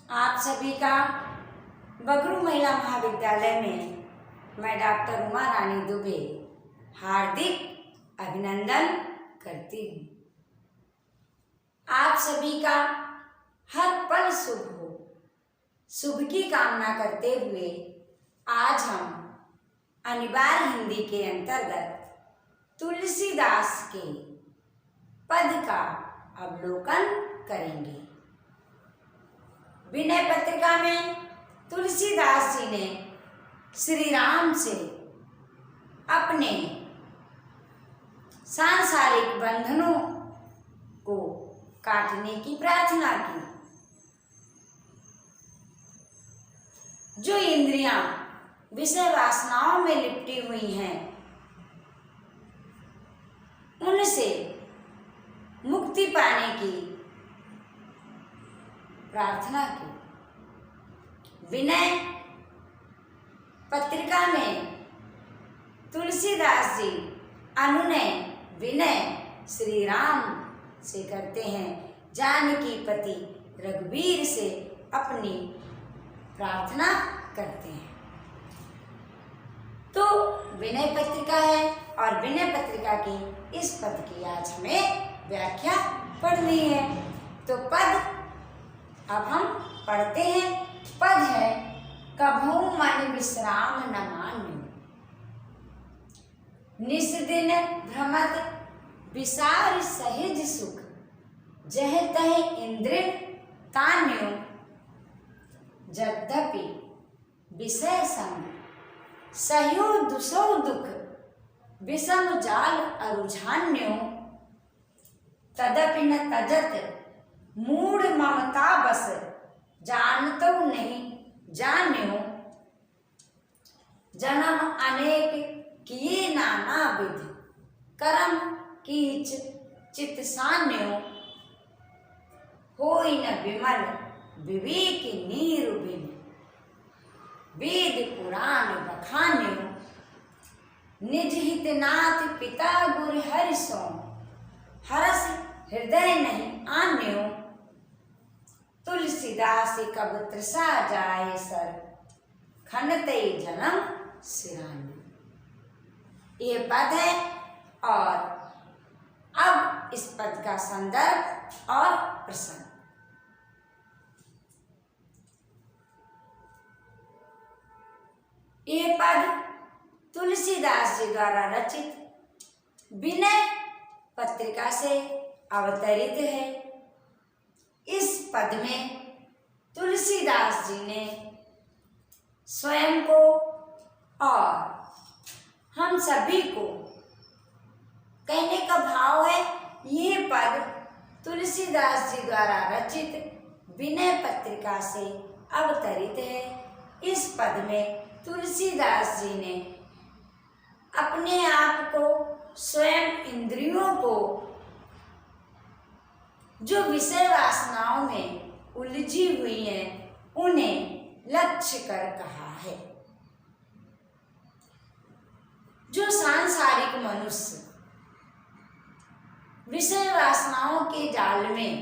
आप सभी का बगरू महिला महाविद्यालय में मैं डॉक्टर उमा रानी दुबे हार्दिक अभिनंदन करती हूँ। आप सभी का हर पल शुभ हो, शुभ की कामना करते हुए आज हम अनिवार्य हिंदी के अंतर्गत तुलसीदास के पद का अवलोकन करेंगे। विनय पत्रिका में तुलसीदास जी ने श्री राम से अपने सांसारिक बंधनों को काटने की प्रार्थना की। जो इंद्रियां विषय वासनाओं में लिपटी हुई हैं, उनसे मुक्ति पाने की प्रार्थना की। विनय पत्रिका में तुलसीदास जी अनुनय विनय श्री राम से करते हैं, जानकी पति रघुवीर से अपनी प्रार्थना करते हैं। तो विनय पत्रिका है और विनय पत्रिका की इस पद की आज हमें व्याख्या पढ़नी है। तो पद अब हम पढ़ते हैं। पद है कभू मन विश्राम न मान्यु, निस दिन भ्रमत विसार सहज सुख, जह तह इंद्र तान्यो, यद्यपि विषय संग सहयो दुसो दुख, विषम जाल अरुझान्यो, तदपि न तजत मूढ़ ममता बस, जानतो नहीं जान्यो, जन्म अनेक किए नाना विध, कर्म कीच चित सान्यो, होई न विमल विवेक नीर बिन, वेद पुराण बखान्यो, निज हित नाथ पिता गुर हरि सो, हरस हृदय नहीं आन्यो, तुलसीदास कब तृषा जाए सर, खनते जन्म सिरान्यो। ये पद है और अब इस पद का संदर्भ और प्रसंग। ये पद तुलसीदास जी द्वारा रचित विनय पत्रिका से अवतरित है। इस पद में तुलसीदास जी ने स्वयं को और हम सभी को कहने का भाव है। ये पद तुलसीदास जी द्वारा रचित विनय पत्रिका से अवतरित है। इस पद में तुलसीदास जी ने अपने आप को, स्वयं इंद्रियों को जो विषय वासनाओं में उलझी हुई हैं, उन्हें लक्ष्य कर कहा है। जो सांसारिक मनुष्य विषय वासनाओं के जाल में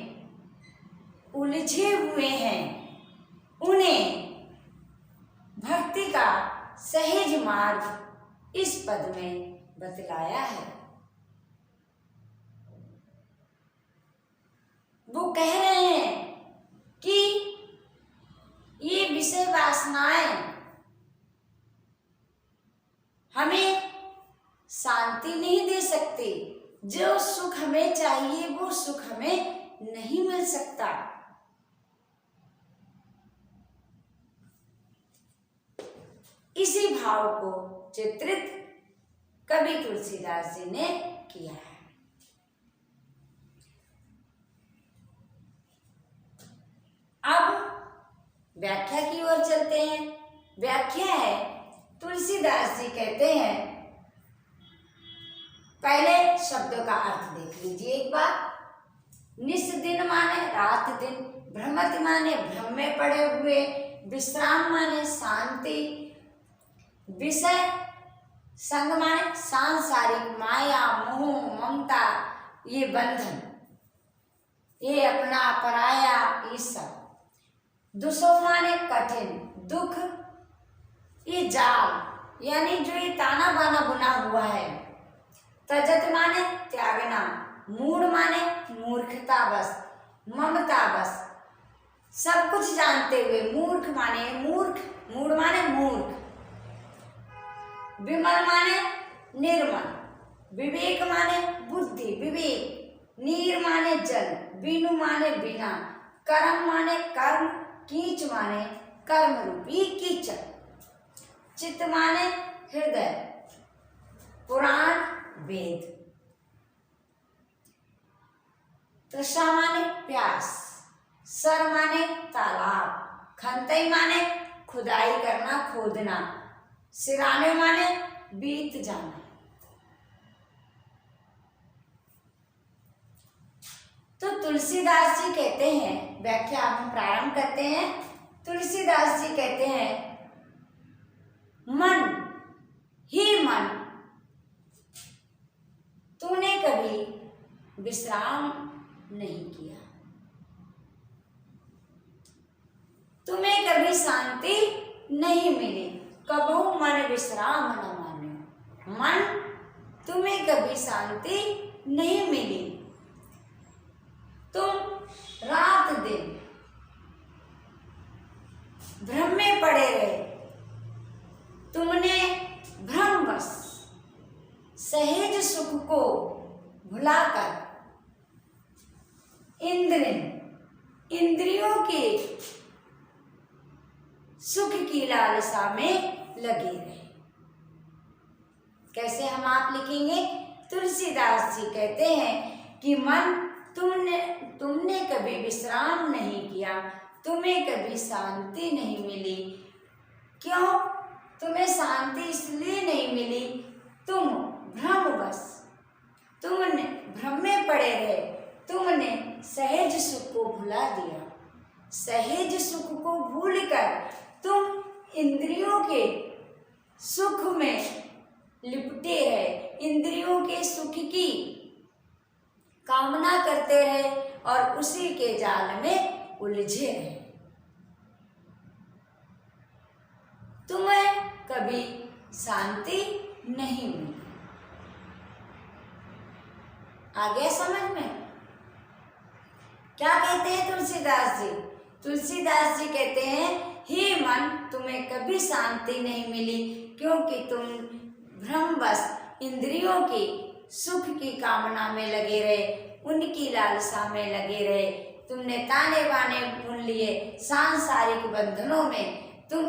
उलझे हुए हैं, उन्हें भक्ति का सहज मार्ग इस पद में बतलाया है। वो कह रहे हैं कि ये विषय वासनाएं हमें शांति नहीं दे सकती। जो सुख हमें चाहिए वो सुख हमें नहीं मिल सकता। इसी भाव को चित्रित कवि तुलसीदास जी ने किया है। अब व्याख्या की ओर चलते हैं। व्याख्या है, तुलसीदास जी कहते हैं, पहले शब्दों का अर्थ देख लीजिए एक बार। निस दिन माने रात दिन, भ्रमत माने भ्रम में पड़े हुए, विश्राम माने शांति, विषय संग माने सांसारिक माया मोह ममता, ये बंधन, ये अपना पराया, ये सब। दुसो माने कठिन, दुख, ये जाल यानी जो ये ताना बाना बुना हुआ है। तजत माने त्यागना, मूढ़ माने मूर्खता बस, ममता बस, सब कुछ जानते हुए। मूर्ख माने मूर्ख, मूढ़ माने मूर्ख, विमल माने निर्मल, विवेक माने बुद्धि विवेक, नीर माने जल, बीनु माने बिना, कर्म माने कर्म, कीच माने कर्म रूपी कीचड़, चित्त माने हृदय, पुराण वेद, तृष्णा माने प्यास, सर माने तालाब, खंतई माने खुदाई करना खोदना, सिराने माने बीत जाना। तो तुलसीदास जी कहते हैं, व्याख्या हम प्रारंभ करते हैं। तुलसीदास जी कहते हैं, मन ही मन, तूने कभी विश्राम नहीं किया, तुम्हें कभी शांति नहीं मिली, कबहू मन विश्राम न मान्यो। मन, तुम्हें कभी शांति नहीं मिली, तुम रात दिन भ्रम में पड़े रहे, तुमने भ्रमवश सहज सुख को भुलाकर इंद्रियों के सुख की लालसा में लगे रहे। कैसे हम आप लिखेंगे? तुलसीदास जी कहते हैं कि मन, तुमने कभी विश्राम नहीं किया, तुम्हें कभी शांति नहीं मिली। क्यों तुम्हें शांति इसलिए नहीं मिली, तुम भ्रमवश, तुमने भ्रम में पड़े रहे, तुमने सहज सुख को भुला दिया। सहज सुख को भूलकर तुम इंद्रियों के सुख में लिपटे रहे, इंद्रियों के सुख की कामना करते रहे और उसी के जाल में उलझे रहे। तुम्हें कभी शांति नहीं मिली। आ गया समझ में? क्या कहते हैं तुलसीदास जी? तुलसीदास जी कहते हैं, हे मन, तुम्हें कभी शांति नहीं मिली, क्योंकि तुम भ्रमवश इंद्रियों के सुख की कामना में लगे रहे, उनकी लालसा में लगे रहे। तुमने ताने बाने बुन लिए, सांसारिक बंधनों में तुम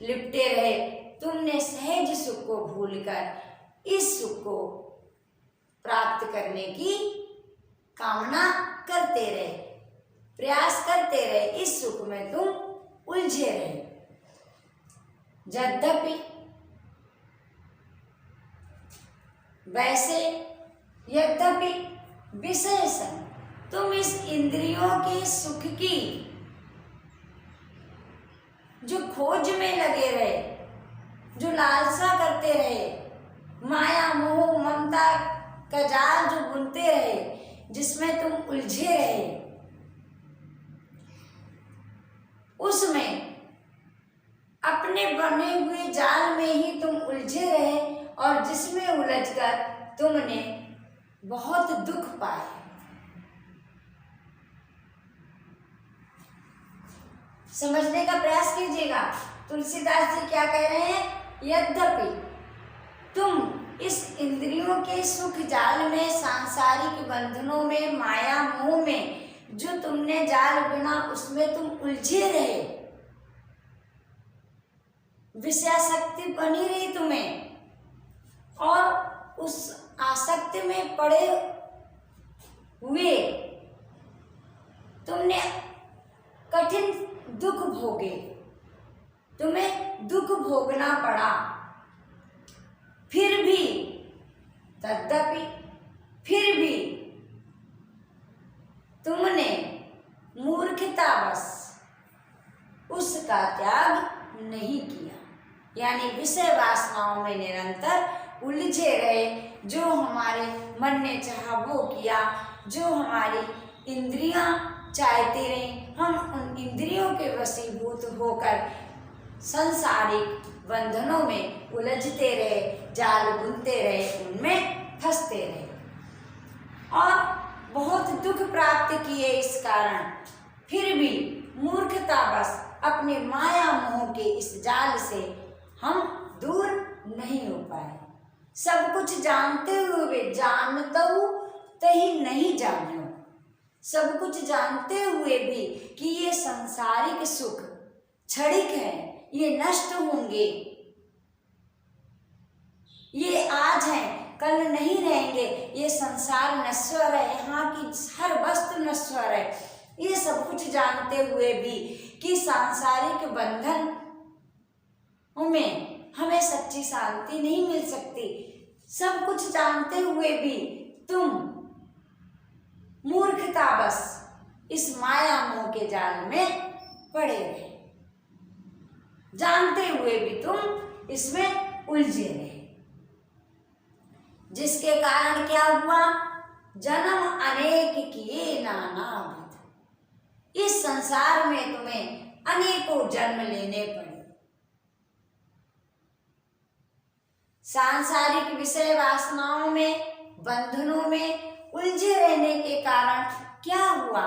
लिपटे रहे। तुमने सहज सुख को भूलकर इस सुख को प्राप्त करने की कामना करते रहे, प्रयास करते रहे, इस सुख में तुम उलझे रहे। यद्यपि वैसे, यद्यपि विशेषण तुम इस इंद्रियों के सुख की जो खोज में लगे रहे, जो लालसा करते रहे, माया मोह ममता का जाल जो बुनते रहे, जिसमें तुम उलझे रहे, उसमें अपने बने हुए जाल में ही तुम उलझे रहे और जिसमें उलझकर तुमने बहुत दुख पाए। समझने का प्रयास कीजिएगा। तुलसीदास जी क्या कह रहे हैं? यद्यपि तुम इस इंद्रियों के सुख जाल में, सांसारिक बंधनों में, माया मोह में जो तुमने जाल बुना, उसमें तुम उलझे रहे, विषयासक्ति बनी रही तुम्हें, और उस आसक्ति में पड़े हुए तुमने कठिन दुख भोगे, तुम्हें दुख भोगना पड़ा। फिर भी, तद्यपि, फिर भी तुमने मूर्खतावश उसका त्याग नहीं किया, यानी विषय वासनाओं में निरंतर उलझे रहे। जो हमारे मन ने चाहा वो किया, जो हमारी इंद्रियां चाहते रहें, हम उन इंद्रियों के वशीभूत होकर संसारिक बंधनों में उलझते रहे, जाल बुनते रहे, उनमें फंसते रहे और बहुत दुख प्राप्त किए इस कारण। फिर भी मूर्खतावश अपने माया मोह के इस जाल से हम दूर नहीं हो पाए। सब कुछ जानते हुए भी जानतऊ तही नहीं जानो, सब कुछ जानते हुए भी कि ये सांसारिक सुख क्षणिक है, ये नष्ट होंगे, ये आज हैं कल नहीं रहेंगे, ये संसार नश्वर है, यहाँ की हर वस्तु नश्वर है, ये सब कुछ जानते हुए भी कि सांसारिक बंधन में हमें सच्ची शांति नहीं मिल सकती, सब कुछ जानते हुए भी तुम मूर्खतावश इस माया मोह के जाल में पड़े रहे, जानते हुए भी तुम इसमें उलझे रहे, जिसके कारण क्या हुआ? जन्म अनेक किए नाना विध। इस संसार में तुम्हें अनेकों जन्म लेने पड़े। सांसारिक विषय वासनाओं में, बंधनों में उलझे रहने के कारण क्या हुआ?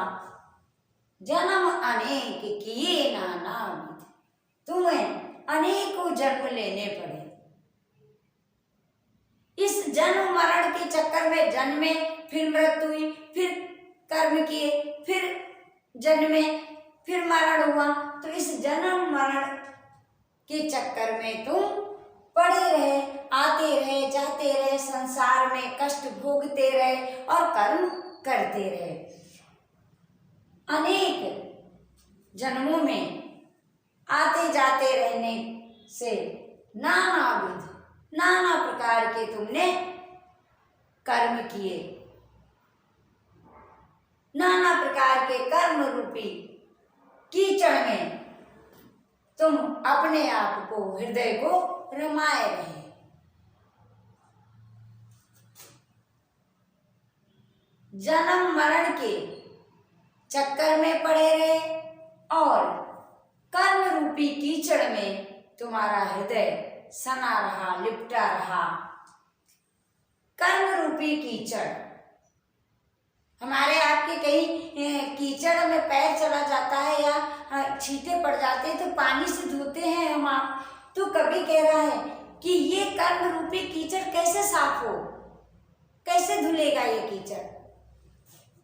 जन्म अनेक किए नाना विध, तुम्हें अनेकों जन्म लेने पड़े। इस जन्म मरण के चक्कर में जन्मे, फिर मृत्यु हुई, फिर कर्म किए, फिर जन्मे, फिर मरण हुआ, तो इस जन्म मरण के चक्कर में तुम पड़े रहे, आते रहे, जाते रहे, संसार में कष्ट भोगते रहे और कर्म करते रहे। अनेक जन्मों में आते जाते रहने से नानाविध, नाना प्रकार के तुमने कर्म किए, नाना प्रकार के कर्म रूपी कीचड़ में तुम अपने आप को, हृदय को रमाए रहे। जन्म मरण के चक्कर में पड़े रहे और कर्म रूपी कीचड़ में तुम्हारा हृदय सना रहा, लिपटा रहा। कर्म रूपी कीचड़, हमारे आपके कहीं कीचड़ में पैर चला जाता है या छींटे पड़ जाते हैं तो पानी से धोते हैं हम आप, तो कभी कह रहा है कि ये कर्म रूपी कीचड़ कैसे साफ हो, कैसे धुलेगा ये कीचड़?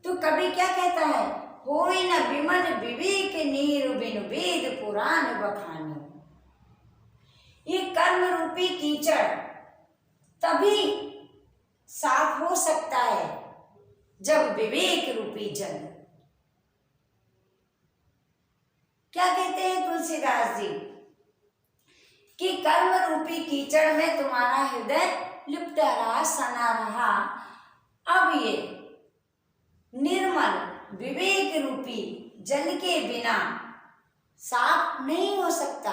तो कभी क्या कहता है? होई न विमन विवेक नीर बिनु वेद पुराण बखानी। ये कर्म रूपी कीचड़ तभी साफ हो सकता है जब विवेक रूपी जल। क्या कहते हैं तुलसीदास जी कि कर्म रूपी कीचड़ में तुम्हारा हृदय लिपटा रहा, सना रहा, अब ये निर्मल विवेक रूपी जल के बिना साफ नहीं हो सकता।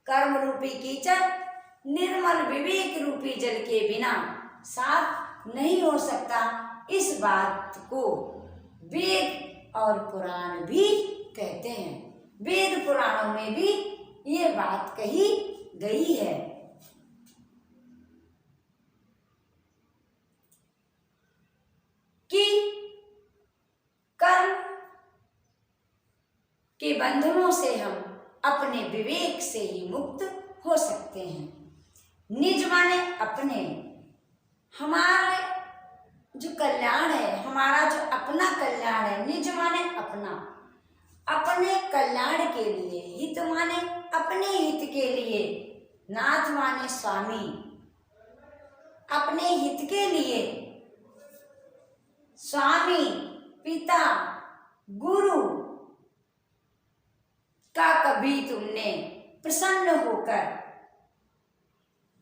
कर्म रूपी कीचड़ निर्मल विवेक रूपी जल के बिना साफ नहीं हो सकता। इस बात को वेद और पुराण भी कहते हैं। वेद पुराणों में भी ये बात कही गई है। कि कर्म के बंधनों से हम अपने विवेक से ही मुक्त हो सकते हैं। निज माने अपने, हमारे जो कल्याण है, हमारा जो अपना कल्याण है, निज माने अपना, अपने कल्याण के लिए, हित माने अपने हित के लिए, नाथ माने स्वामी, अपने हित के लिए स्वामी, पिता, गुरु का कभी तुमने प्रसन्न होकर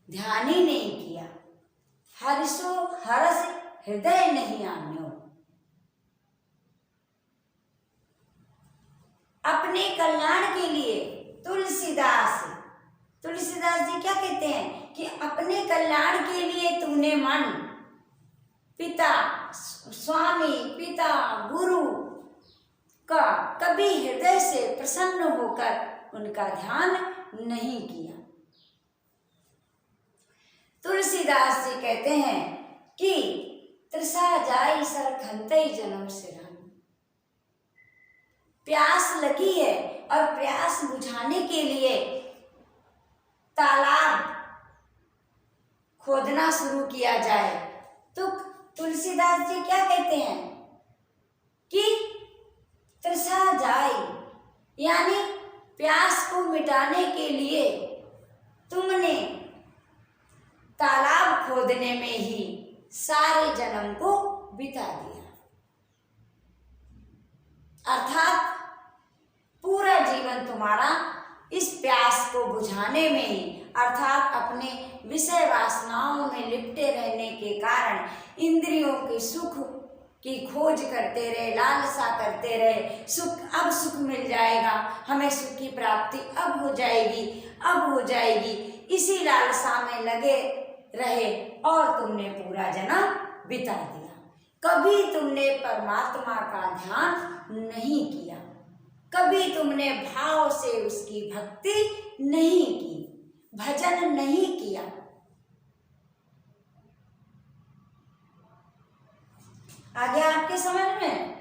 ध्यान ही नहीं किया। हर्षो हर्ष हृदय नहीं आन्यो। अपने कल्याण के लिए तुलसीदास जी क्या कहते हैं कि अपने कल्याण के लिए तूने मन, पिता, स्वामी पिता गुरु का कभी हृदय से प्रसन्न होकर उनका ध्यान नहीं किया। तुलसीदास जी कहते हैं कि तृषा जाई सर खंतई जन्म सिरान। प्यास लगी है और प्यास बुझाने के लिए तालाब खोदना शुरू किया जाए तो तुलसीदास जी क्या कहते हैं कि तृषा जाई, यानी प्यास को मिटाने के लिए तुमने तालाब खोदने में ही सारे जन्म को बिता दिया। अर्थात पूरा जीवन तुम्हारा इस प्यास को बुझाने में ही, अर्थात अपने विषय वासनाओं में लिपटे रहने के कारण इंद्रियों के सुख की खोज करते रहे, लालसा करते रहे। अब सुख मिल जाएगा, हमें सुख की प्राप्ति अब हो जाएगी, इसी लालसा में लगे रहे और तुमने पूरा जन्म बिता दिया। कभी तुमने परमात्मा का ध्यान नहीं किया, कभी तुमने भाव से उसकी भक्ति नहीं की, भजन नहीं किया। आगे आपके समझ में?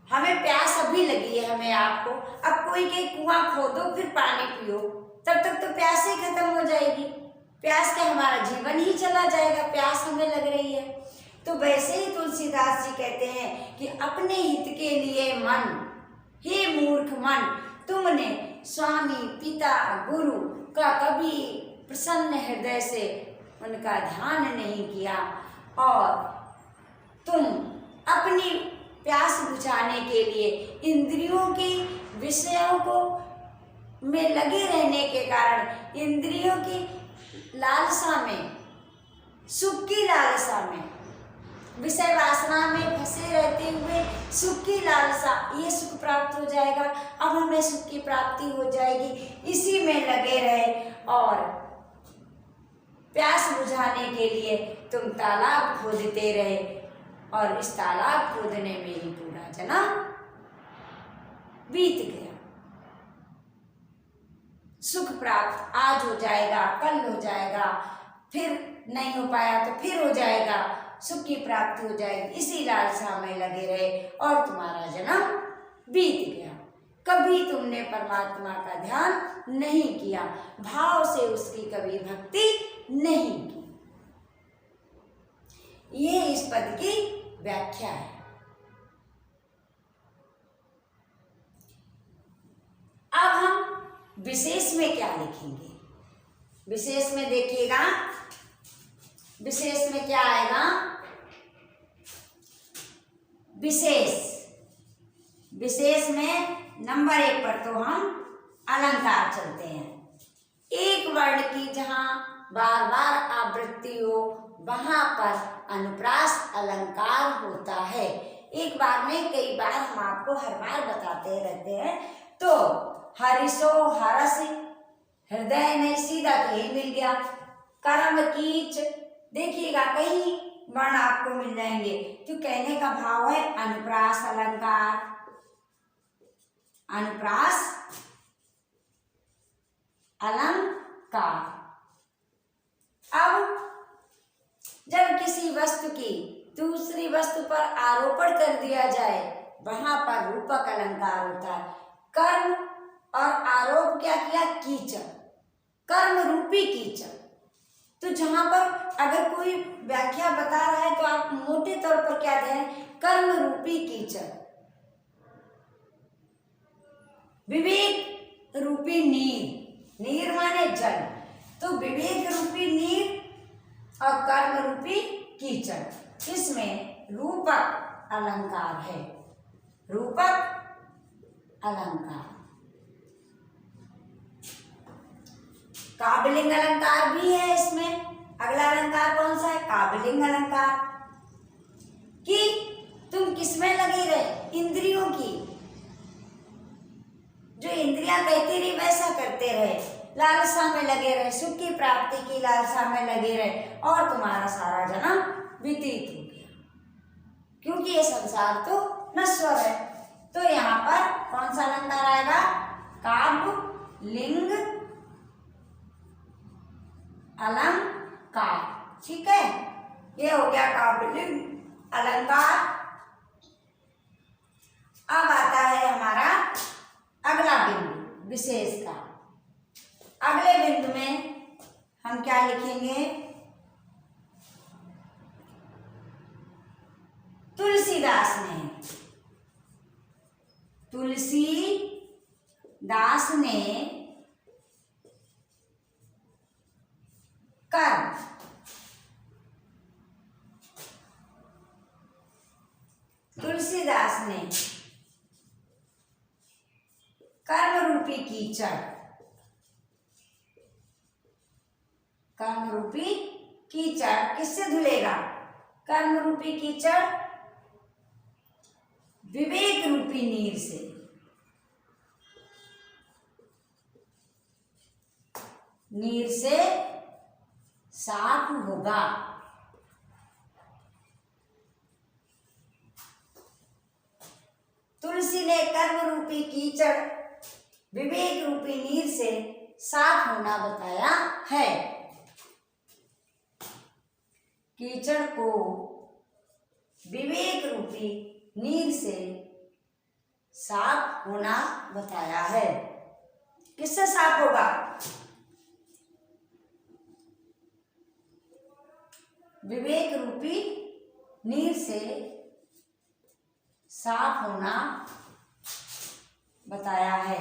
हमें प्यास अभी लगी है, हमें आपको अब कोई के कुआं खोदो फिर पानी पियो, तब तक तो प्यास ही खत्म हो जाएगी। प्यास के हमारा जीवन ही चला जाएगा, प्यास हमें लग रही है। तो वैसे ही तुलसीदास जी कहते हैं कि अपने हित के लिए मन, हे मूर्ख मन, तुमने स्वामी पिता गुरु का कभी प्रसन्न हृदय से उनका ध्यान नहीं किया और तुम अपनी प्यास बुझाने के लिए इंद्रियों के विषयों को में लगे रहने के कारण इंद्रियों की लालसा में, सुख की लालसा में, विषय वासना में फंसे रहते हुए सुख की लालसा, ये सुख प्राप्त हो जाएगा, अब हमें सुख की प्राप्ति हो जाएगी, इसी में लगे रहे और प्यास बुझाने के लिए तुम तालाब खोदते रहे और इस तालाब खोदने में ही पूरा जन्म बीत गया। सुख प्राप्त आज हो जाएगा, कल हो जाएगा, फिर नहीं हो पाया तो फिर हो जाएगा, सुख की प्राप्ति हो जाएगी, इसी लालसा में लगे रहे और तुम्हारा जन्म बीत गया। कभी तुमने परमात्मा का ध्यान नहीं किया, भाव से उसकी कभी भक्ति नहीं की। ये इस पद की व्याख्या है। अब हम विशेष में क्या लिखेंगे? विशेष में देखिएगा, विशेष में क्या आएगा? विशेष में नंबर 1 पर तो हम अलंकार चलते हैं। एक वर्ण की जहां बार बार आवृत्ति हो वहां पर अनुप्रास अलंकार होता है। एक बार में कई बार हम आपको हर बार बताते रहते हैं। तो हरिशो हरस, हृदय नहीं, सीधा तो यही मिल गया। कर्म कीच, देखिएगा कहीं वर्ण आपको मिल जाएंगे। तो कहने का भाव है अनुप्रास अलंकार, अनुप्रास अलंकार। अब जब किसी वस्तु की दूसरी वस्तु पर आरोपण कर दिया जाए वहां पर रूपक अलंकार होता है। कर्म और आरोप क्या किया? कीचड़, कर्म रूपी कीचड़। तो जहां पर अगर कोई व्याख्या बता रहा है तो आप मोटे तौर पर क्या दें? कर्म रूपी कीचड़। विवेक रूपी नीर, नीर माने जल, तो विवेक रूपी नीर और कर्म रूपी कीचड़, इसमें रूपक अलंकार है। रूपक अलंकार। काबलिंग अलंकार भी है इसमें। अगला अलंकार कौन सा है? काबलिंग अलंकार। कि तुम किसमें लगे रहे? इंद्रियों की, जो इंद्रियां कहती रही वैसा करते रहे, लालसा में लगे रहे, सुख की प्राप्ति की लालसा में लगे रहे और तुम्हारा सारा जन्म व्यतीत हो गया। क्योंकि ये संसार तो नश्वर है। तो यहाँ पर कौन सा अलंकार आएगा? काव्य लिंग अलंकार। ठीक है, ये हो गया काव्य लिंग अलंकार। अब आता है हमारा अगला बिंदु विशेष का। अगले बिंदु में हम क्या लिखेंगे? तुलसीदास ने कर्म कर्म रूपी कीचड़ किससे धुलेगा? कर्म रूपी कीचड़ विवेक रूपी नीर से। साफ होगा। तुलसी ने कर्म रूपी कीचड़ विवेक रूपी नीर से साफ होना बताया है। कीचड़ को विवेक रूपी नीर से साफ होना बताया है। किससे साफ होगा? विवेक रूपी नीर से साफ होना बताया है।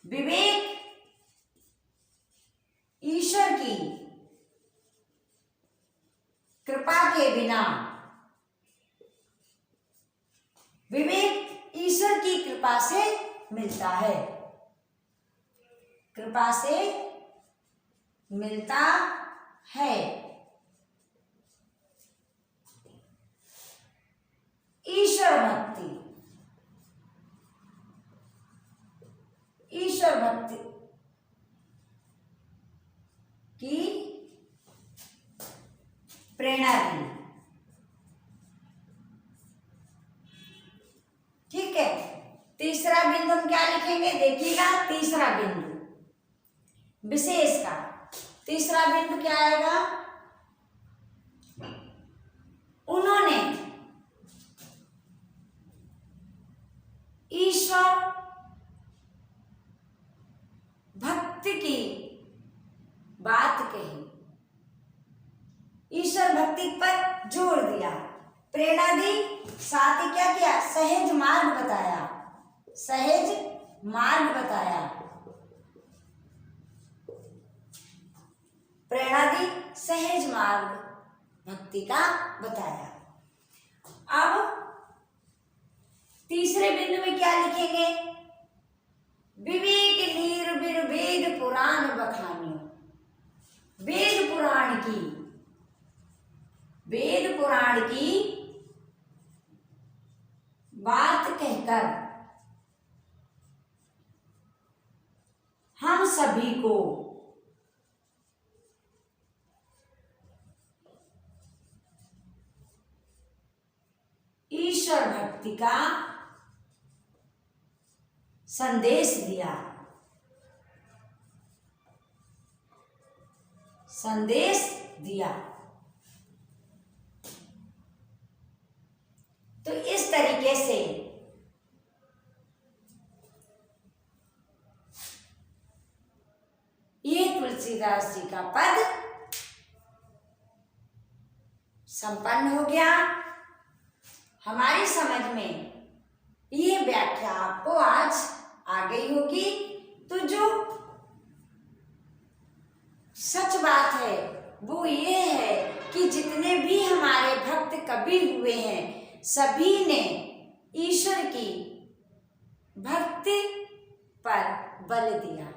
विवेक ईश्वर की कृपा के बिना, विवेक ईश्वर की कृपा से मिलता है। कृपा से मिलता है। ईश्वर भक्ति की प्रेरणा दी। ठीक है, तीसरा बिंदु हम क्या लिखेंगे? देखिएगा, तीसरा बिंदु विशेष का तीसरा बिंदु क्या आएगा? उन्होंने ईश्वर भक्ति की बात कही, ईश्वर भक्ति पर जोर दिया, प्रेरणा दी, साथ ही क्या किया? सहज मार्ग बताया। प्रेरणा दी, सहज मार्ग भक्ति का बताया। अब तीसरे बिंदु में क्या लिखेंगे? विवेक नीर बिन वेद पुराण बखानियो। वेद पुराण की बात कहकर हम सभी को ईश्वर भक्ति का संदेश दिया। तो इस तरीके से ये तुलसीदास जी का पद संपन्न हो गया। हमारी समझ में ये व्याख्या आपको आज आ गई होगी। तो जो सच बात है वो ये है कि जितने भी हमारे भक्त कवि हुए हैं सभी ने ईश्वर की भक्ति पर बल दिया।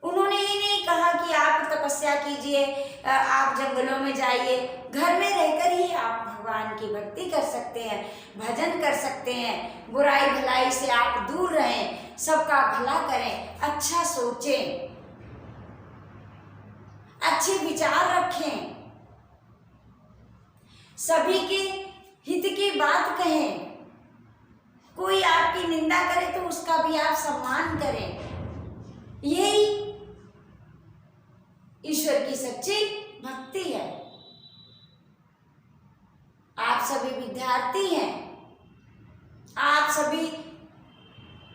उन्होंने ये नहीं कहा कि आप तपस्या कीजिए, आप जंगलों में जाइए, घर में रहकर ही आप भगवान की भक्ति कर सकते हैं, भजन कर सकते हैं, बुराई भलाई से आप दूर रहें, सबका भला करें, अच्छा सोचें, अच्छे विचार रखें। सभी के हित की बात कहें। कोई आपकी निंदा करे तो उसका भी आप सम्मान करें। यही ईश्वर की सच्ची भक्ति है। आप सभी विद्यार्थी हैं, आप सभी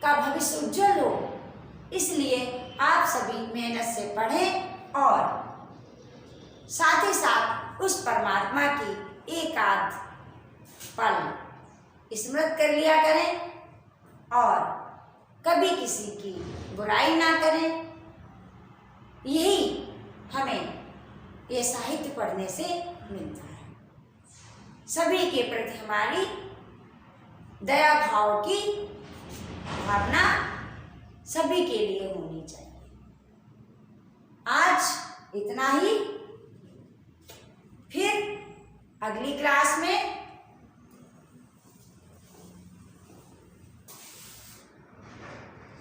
का भविष्य उज्जवल हो, इसलिए आप सभी मेहनत से पढ़ें और साथ ही साथ उस परमात्मा की एक आध पल स्मृत कर लिया करें और कभी किसी की बुराई ना करें। यही हमें ये साहित्य पढ़ने से मिलता है। सभी के प्रति हमारी दया भाव की भावना सभी के लिए होनी चाहिए। आज इतना ही, फिर अगली क्लास में